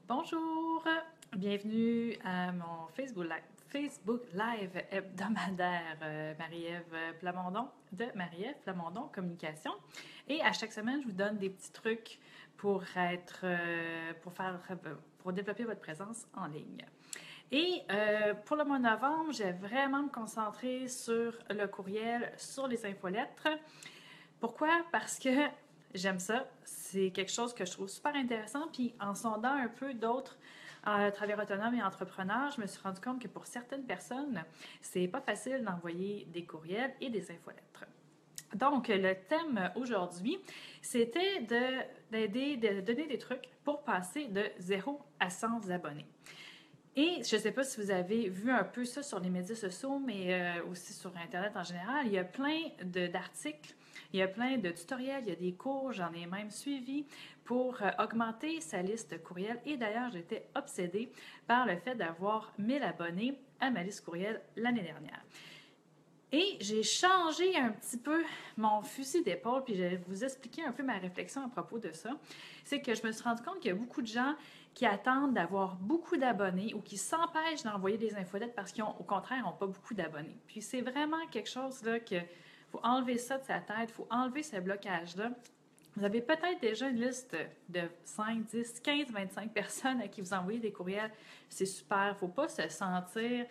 Bonjour, bienvenue à mon Facebook Live hebdomadaire Marie-Ève Plamondon de Marie-Ève Plamondon Communication. Et à chaque semaine, je vous donne des petits trucs pour pour développer votre présence en ligne. Et pour le mois de novembre, j'ai vraiment me concentrer sur le courriel, sur les infolettres. Pourquoi? Parce que j'aime ça. C'est quelque chose que je trouve super intéressant. Puis en sondant un peu d'autres travailleurs autonomes et entrepreneurs, je me suis rendu compte que pour certaines personnes, c'est pas facile d'envoyer des courriels et des infolettres. Donc, le thème aujourd'hui, c'était de donner des trucs pour passer de 0 à 100 abonnés. Et je ne sais pas si vous avez vu un peu ça sur les médias sociaux, mais aussi sur Internet en général. Il y a plein d'articles, il y a plein de tutoriels, il y a des cours, j'en ai même suivi pour augmenter sa liste courriel. Et d'ailleurs, j'étais obsédée par le fait d'avoir 1000 abonnés à ma liste courriel l'année dernière. Et j'ai changé un petit peu mon fusil d'épaule, puis je vais vous expliquer un peu ma réflexion à propos de ça. C'est que je me suis rendu compte qu'il y a beaucoup de gens qui attendent d'avoir beaucoup d'abonnés ou qui s'empêchent d'envoyer des infolettes parce qu'ils au contraire, n'ont pas beaucoup d'abonnés. Puis c'est vraiment quelque chose là que faut enlever ça de sa tête, il faut enlever ce blocage-là. Vous avez peut-être déjà une liste de 5, 10, 15, 25 personnes à qui vous envoyez des courriels. C'est super, il ne faut pas se sentir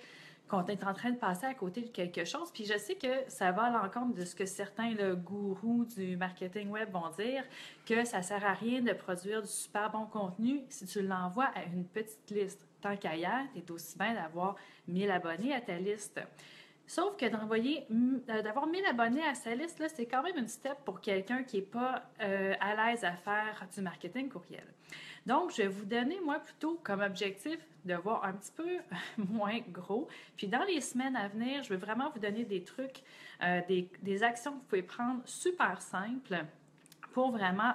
qu'on est en train de passer à côté de quelque chose. Puis je sais que ça va à l'encontre de ce que certains gourous du marketing web vont dire, que ça ne sert à rien de produire du super bon contenu si tu l'envoies à une petite liste. Tant qu'ailleurs, tu es aussi bien d'avoir 1000 abonnés à ta liste. Sauf que d'avoir 1000 abonnés à sa liste, là, c'est quand même une step pour quelqu'un qui n'est pas à l'aise à faire du marketing courriel. Donc, je vais vous donner, moi, plutôt comme objectif de voir un petit peu moins gros. Puis, dans les semaines à venir, je vais vraiment vous donner des trucs, des actions que vous pouvez prendre super simples pour vraiment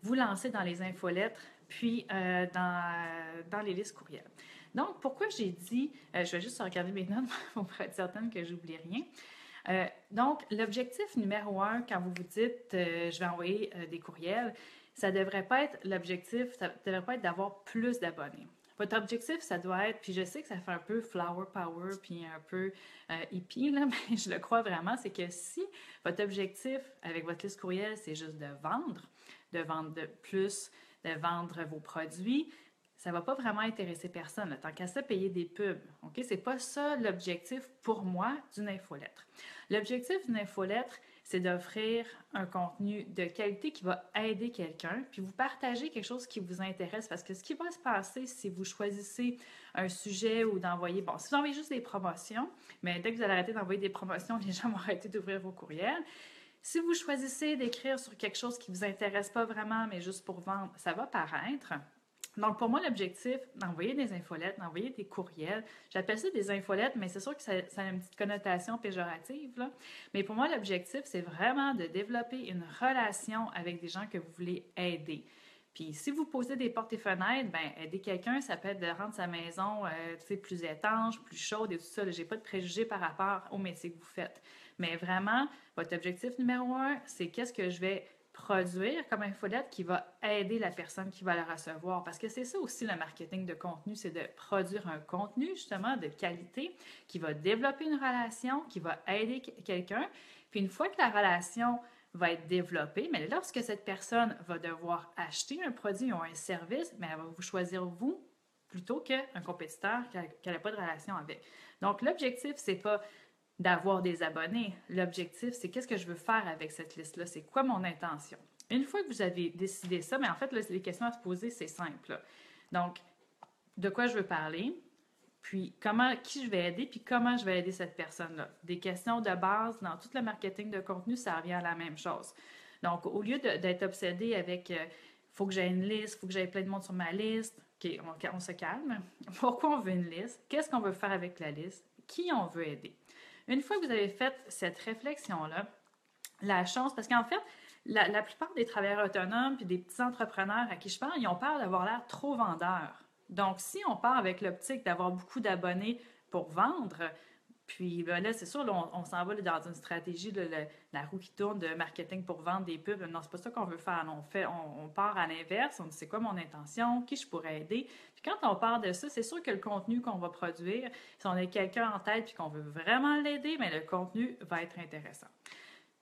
vous lancer dans les infolettres, puis dans les listes courriels. Donc, pourquoi j'ai dit, je vais juste regarder mes notes pour être certaine que j'oublie rien. Donc, l'objectif numéro 1, quand vous vous dites je vais envoyer des courriels, ça ne devrait pas être l'objectif, ça ne devrait pas être d'avoir plus d'abonnés. Votre objectif, ça doit être, puis je sais que ça fait un peu flower power, puis un peu hippie, là, mais je le crois vraiment, c'est que si votre objectif avec votre liste courriel, c'est juste de vendre de plus, de vendre vos produits, ça ne va pas vraiment intéresser personne. Là. Tant qu'à ça, payer des pubs. OK? Ce n'est pas ça l'objectif pour moi d'une infolettre. L'objectif d'une infolettre, c'est d'offrir un contenu de qualité qui va aider quelqu'un, puis vous partagez quelque chose qui vous intéresse. Parce que ce qui va se passer si vous choisissez un sujet ou d'envoyer, bon, si vous envoyez juste des promotions, mais dès que vous allez arrêter d'envoyer des promotions, les gens vont arrêter d'ouvrir vos courriels. Si vous choisissez d'écrire sur quelque chose qui ne vous intéresse pas vraiment, mais juste pour vendre, ça va paraître. Donc, pour moi, l'objectif, d'envoyer des infolettes, d'envoyer des courriels, j'appelle ça des infolettes, mais c'est sûr que ça a une petite connotation péjorative, là. Mais pour moi, l'objectif, c'est vraiment de développer une relation avec des gens que vous voulez aider. Puis, si vous posez des portes et fenêtres, bien, aider quelqu'un, ça peut être de rendre sa maison plus étanche, plus chaude et tout ça. Je n'ai pas de préjugés par rapport au métier que vous faites. Mais vraiment, votre objectif numéro 1, c'est qu'est-ce que je vais produire comme infolette qui va aider la personne qui va la recevoir. Parce que c'est ça aussi le marketing de contenu, c'est de produire un contenu justement de qualité qui va développer une relation, qui va aider quelqu'un. Puis une fois que la relation va être développée, mais lorsque cette personne va devoir acheter un produit ou un service, mais elle va vous choisir vous plutôt qu'un compétiteur qu'elle n'a pas de relation avec. Donc l'objectif, c'est pas d'avoir des abonnés. L'objectif, c'est qu'est-ce que je veux faire avec cette liste-là? C'est quoi mon intention? Une fois que vous avez décidé ça, mais en fait, là, les questions à se poser, c'est simple. Là. Donc, de quoi je veux parler, puis qui je vais aider, puis comment je vais aider cette personne-là. Des questions de base dans tout le marketing de contenu, ça revient à la même chose. Donc, au lieu d'être obsédé avec faut que j'aie une liste, faut que j'aie plein de monde sur ma liste, OK, on se calme. Pourquoi on veut une liste? Qu'est-ce qu'on veut faire avec la liste? Qui on veut aider? Une fois que vous avez fait cette réflexion-là, la chance, parce qu'en fait, la plupart des travailleurs autonomes puis des petits entrepreneurs à qui je parle, ils ont peur d'avoir l'air trop vendeurs. Donc, si on part avec l'optique d'avoir beaucoup d'abonnés pour vendre, Puis ben là, c'est sûr, là, on s'en va là, dans une stratégie, là, la roue qui tourne de marketing pour vendre des pubs. Non, c'est pas ça qu'on veut faire. Non, on part à l'inverse. On dit c'est quoi mon intention, qui je pourrais aider. Puis quand on part de ça, c'est sûr que le contenu qu'on va produire, si on a quelqu'un en tête puis qu'on veut vraiment l'aider, mais le contenu va être intéressant.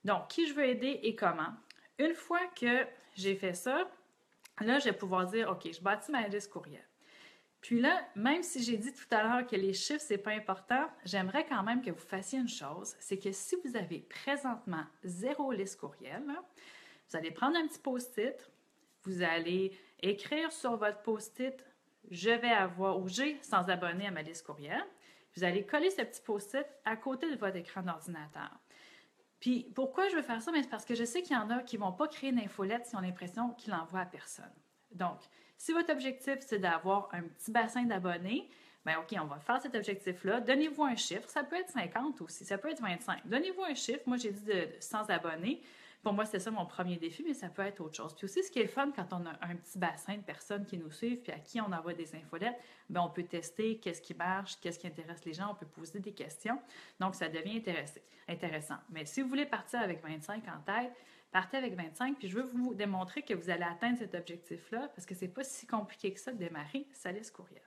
Donc, qui je veux aider et comment. Une fois que j'ai fait ça, là, je vais pouvoir dire, OK, je bâtis ma liste courriel. Puis là, même si j'ai dit tout à l'heure que les chiffres, c'est pas important, j'aimerais quand même que vous fassiez une chose, c'est que si vous avez présentement 0 liste courriel, là, vous allez prendre un petit post-it, vous allez écrire sur votre post-it « Je vais avoir » ou « J'ai 100 abonnés à ma liste courriel ». Vous allez coller ce petit post-it à côté de votre écran d'ordinateur. Puis pourquoi je veux faire ça? C'est parce que je sais qu'il y en a qui ne vont pas créer une infolette s'ils ont l'impression qu'ils l'envoient à personne. Donc, si votre objectif, c'est d'avoir un petit bassin d'abonnés, bien, OK, on va faire cet objectif-là. Donnez-vous un chiffre. Ça peut être 50 aussi, ça peut être 25. Donnez-vous un chiffre. Moi, j'ai dit de 100 abonnés. Pour moi, c'était ça mon premier défi, mais ça peut être autre chose. Puis aussi, ce qui est le fun quand on a un petit bassin de personnes qui nous suivent puis à qui on envoie des infolettes, bien, on peut tester qu'est-ce qui marche, qu'est-ce qui intéresse les gens, on peut poser des questions. Donc, ça devient intéressant. Mais si vous voulez partir avec 25 en tête, partez avec 25, puis je veux vous démontrer que vous allez atteindre cet objectif-là parce que c'est pas si compliqué que ça de démarrer sa liste courriel.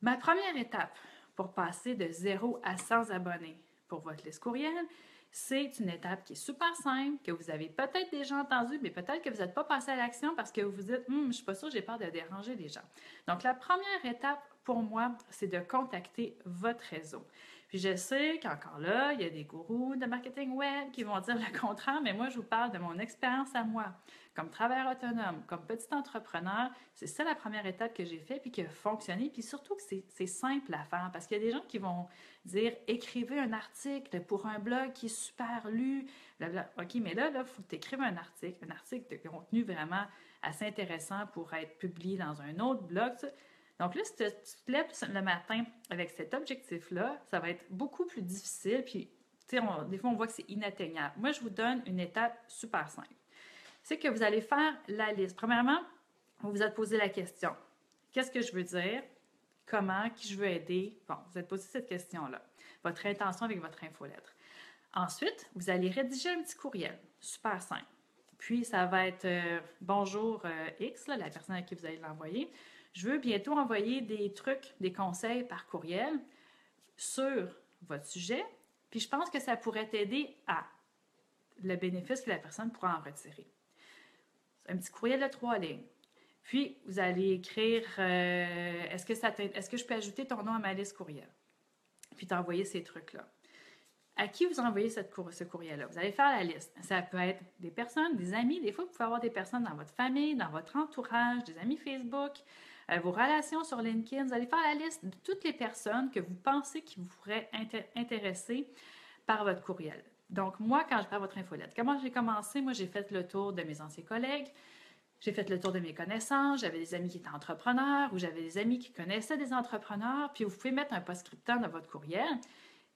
Ma première étape pour passer de 0 à 100 abonnés pour votre liste courriel, c'est une étape qui est super simple, que vous avez peut-être déjà entendue, mais peut-être que vous n'êtes pas passé à l'action parce que vous vous dites « je ne suis pas sûre, j'ai peur de déranger les gens ». Donc, la première étape pour moi, c'est de contacter votre réseau. Puis je sais qu'encore là, il y a des gourous de marketing web qui vont dire le contraire, mais moi, je vous parle de mon expérience à moi. Comme travailleur autonome, comme petit entrepreneur, c'est ça la première étape que j'ai faite puis qui a fonctionné. Puis surtout que c'est simple à faire parce qu'il y a des gens qui vont dire écrivez un article pour un blog qui est super lu. Blablabla. OK, mais là, il faut que tu écrives un article de contenu vraiment assez intéressant pour être publié dans un autre blog. Donc là, si tu te lèves le matin avec cet objectif-là, ça va être beaucoup plus difficile. Puis, des fois, on voit que c'est inatteignable. Moi, je vous donne une étape super simple. C'est que vous allez faire la liste. Premièrement, vous vous êtes posé la question. Qu'est-ce que je veux dire? Comment? Qui je veux aider? Bon, vous êtes posé cette question-là. Votre intention avec votre infolettre. Ensuite, vous allez rédiger un petit courriel. Super simple. Puis, ça va être bonjour X, là, la personne à qui vous allez l'envoyer. Je veux bientôt envoyer des trucs, des conseils par courriel sur votre sujet. Puis, je pense que ça pourrait t'aider à le bénéfice que la personne pourra en retirer. Un petit courriel de 3 lignes. Puis, vous allez écrire est-ce que je peux ajouter ton nom à ma liste courriel? Puis, t'envoyer ces trucs-là. À qui vous envoyez ce courriel-là? Vous allez faire la liste. Ça peut être des personnes, des amis. Des fois, vous pouvez avoir des personnes dans votre famille, dans votre entourage, des amis Facebook, vos relations sur LinkedIn. Vous allez faire la liste de toutes les personnes que vous pensez qui vous pourraient intéresser par votre courriel. Donc, moi, quand je prends votre infolette, comment j'ai commencé? Moi, j'ai fait le tour de mes anciens collègues. J'ai fait le tour de mes connaissances. J'avais des amis qui étaient entrepreneurs ou j'avais des amis qui connaissaient des entrepreneurs. Puis, vous pouvez mettre un post-scriptum dans votre courriel.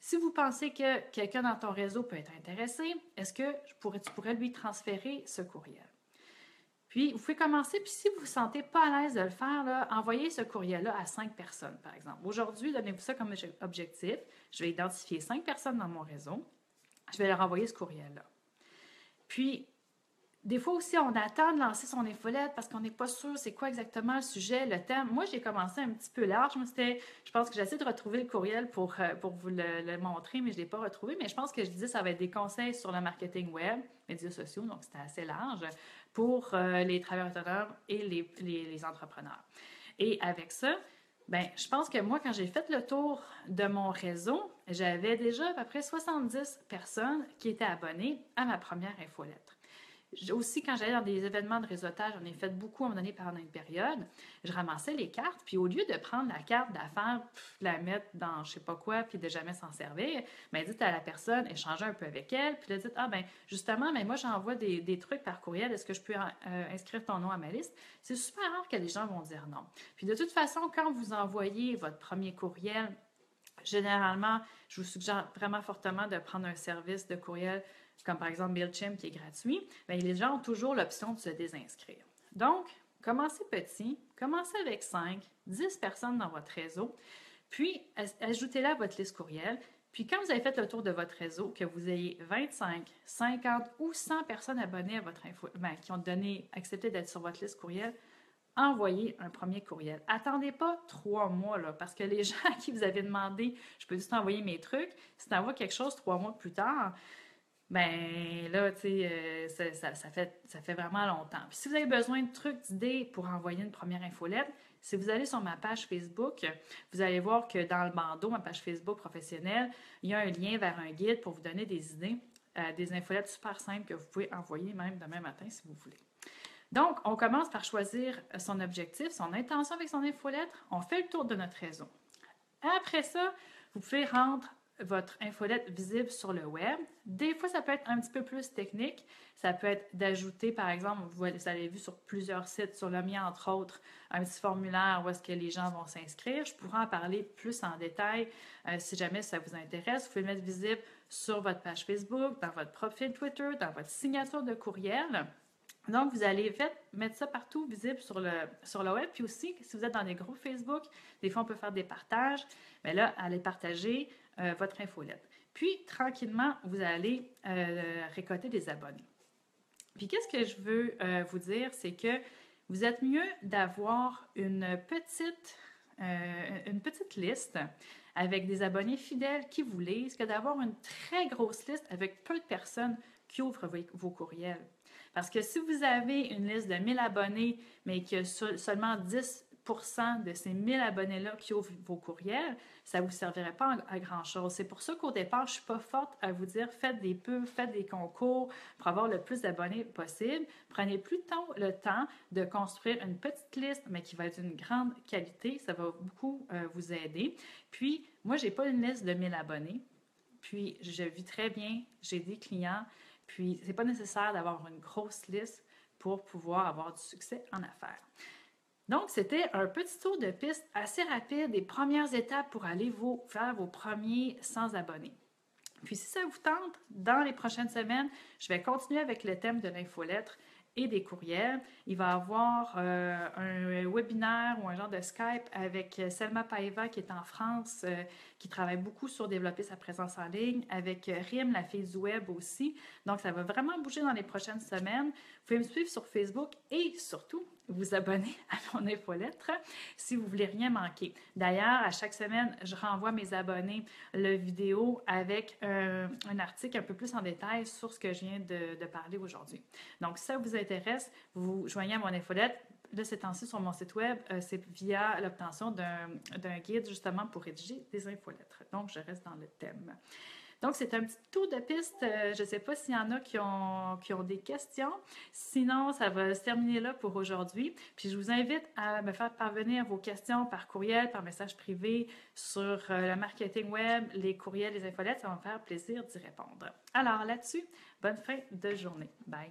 Si vous pensez que quelqu'un dans ton réseau peut être intéressé, est-ce que tu pourrais lui transférer ce courriel? Puis, vous pouvez commencer, puis si vous ne vous sentez pas à l'aise de le faire, là, envoyez ce courriel-là à 5 personnes, par exemple. Aujourd'hui, donnez-vous ça comme objectif. Je vais identifier 5 personnes dans mon réseau. Je vais leur envoyer ce courriel-là. Puis, des fois aussi, on attend de lancer son infolette parce qu'on n'est pas sûr c'est quoi exactement le sujet, le thème. Moi, j'ai commencé un petit peu large. Je pense que j'essaie de retrouver le courriel pour vous le montrer, mais je ne l'ai pas retrouvé. Mais je pense que je disais ça va être des conseils sur le marketing web, médias sociaux, donc c'était assez large pour les travailleurs autonomes et les entrepreneurs. Et avec ça, bien, je pense que moi, quand j'ai fait le tour de mon réseau, j'avais déjà à peu près 70 personnes qui étaient abonnées à ma première infolettre. Aussi, quand j'allais dans des événements de réseautage, j'en ai fait beaucoup à un moment donné pendant une période, je ramassais les cartes, puis au lieu de prendre la carte d'affaires, la mettre dans je sais pas quoi, puis de jamais s'en servir, bien, dites à la personne, échanger un peu avec elle, puis là, dites, ah ben justement, mais moi, j'envoie des trucs par courriel, est-ce que je peux inscrire ton nom à ma liste? C'est super rare que les gens vont dire non. Puis de toute façon, quand vous envoyez votre premier courriel, généralement, je vous suggère vraiment fortement de prendre un service de courriel comme par exemple MailChimp qui est gratuit, bien, les gens ont toujours l'option de se désinscrire. Donc, commencez petit, commencez avec 5, 10 personnes dans votre réseau, Puis, ajoutez-la à votre liste courriel. Puis, quand vous avez fait le tour de votre réseau, que vous ayez 25, 50 ou 100 personnes abonnées à votre info, qui ont accepté d'être sur votre liste courriel, envoyez un premier courriel. Attendez pas 3 mois, là, parce que les gens à qui vous avez demandé, je peux juste envoyer mes trucs, si tu envoies quelque chose 3 mois plus tard, ben là, tu sais, ça fait vraiment longtemps. Puis si vous avez besoin de trucs, d'idées pour envoyer une première infolette, si vous allez sur ma page Facebook, vous allez voir que dans le bandeau, ma page Facebook professionnelle, il y a un lien vers un guide pour vous donner des idées, des infolettes super simples que vous pouvez envoyer même demain matin si vous voulez. Donc, on commence par choisir son objectif, son intention avec son infolettre. On fait le tour de notre réseau. Après ça, vous pouvez rendre votre infolette visible sur le web. Des fois, ça peut être un petit peu plus technique. Ça peut être d'ajouter, par exemple, vous avez vu sur plusieurs sites, sur le mien entre autres, un petit formulaire où est-ce que les gens vont s'inscrire. Je pourrais en parler plus en détail si jamais ça vous intéresse. Vous pouvez le mettre visible sur votre page Facebook, dans votre profil Twitter, dans votre signature de courriel. Donc, vous allez mettre ça partout visible sur le web. Puis aussi, si vous êtes dans des groupes Facebook, des fois, on peut faire des partages. Mais là, allez partager votre infolette. Puis, tranquillement, vous allez récolter des abonnés. Puis, qu'est-ce que je veux vous dire, c'est que vous êtes mieux d'avoir une petite liste avec des abonnés fidèles qui vous lisent que d'avoir une très grosse liste avec peu de personnes qui ouvrent vos courriels. Parce que si vous avez une liste de 1000 abonnés, mais qu'il y a seulement 10% de ces 1000 abonnés-là qui ouvrent vos courriels, ça ne vous servirait pas à grand-chose. C'est pour ça qu'au départ, je ne suis pas forte à vous dire faites des pubs, faites des concours pour avoir le plus d'abonnés possible. Prenez plutôt le temps de construire une petite liste, mais qui va être d'une grande qualité. Ça va beaucoup vous aider. Puis, moi, je n'ai pas une liste de 1000 abonnés. Puis, je vis très bien. J'ai des clients. Puis, ce n'est pas nécessaire d'avoir une grosse liste pour pouvoir avoir du succès en affaires. Donc, c'était un petit tour de piste assez rapide des premières étapes pour aller faire vos premiers 100 abonnés. Puis, si ça vous tente, dans les prochaines semaines, je vais continuer avec le thème de l'infolettre et des courriels. Il va y avoir un webinaire ou un genre de Skype avec Selma Paiva qui est en France, qui travaille beaucoup sur développer sa présence en ligne, avec Rim, la fille du web aussi. Donc, ça va vraiment bouger dans les prochaines semaines. Vous pouvez me suivre sur Facebook et surtout vous abonner à mon infolettre si vous voulez rien manquer. D'ailleurs, à chaque semaine, je renvoie mes abonnés le vidéo avec un article un peu plus en détail sur ce que je viens de parler aujourd'hui. Donc, si ça vous intéresse, vous vous joignez à mon infolette. Là, ces temps-ci, sur mon site web, c'est via l'obtention d'un guide justement pour rédiger des infolettres. Donc, je reste dans le thème. Donc, c'est un petit tour de piste. Je ne sais pas s'il y en a qui ont des questions. Sinon, ça va se terminer là pour aujourd'hui. Puis, je vous invite à me faire parvenir vos questions par courriel, par message privé, sur le marketing web, les courriels, les infolettes. Ça va me faire plaisir d'y répondre. Alors, là-dessus, bonne fin de journée. Bye!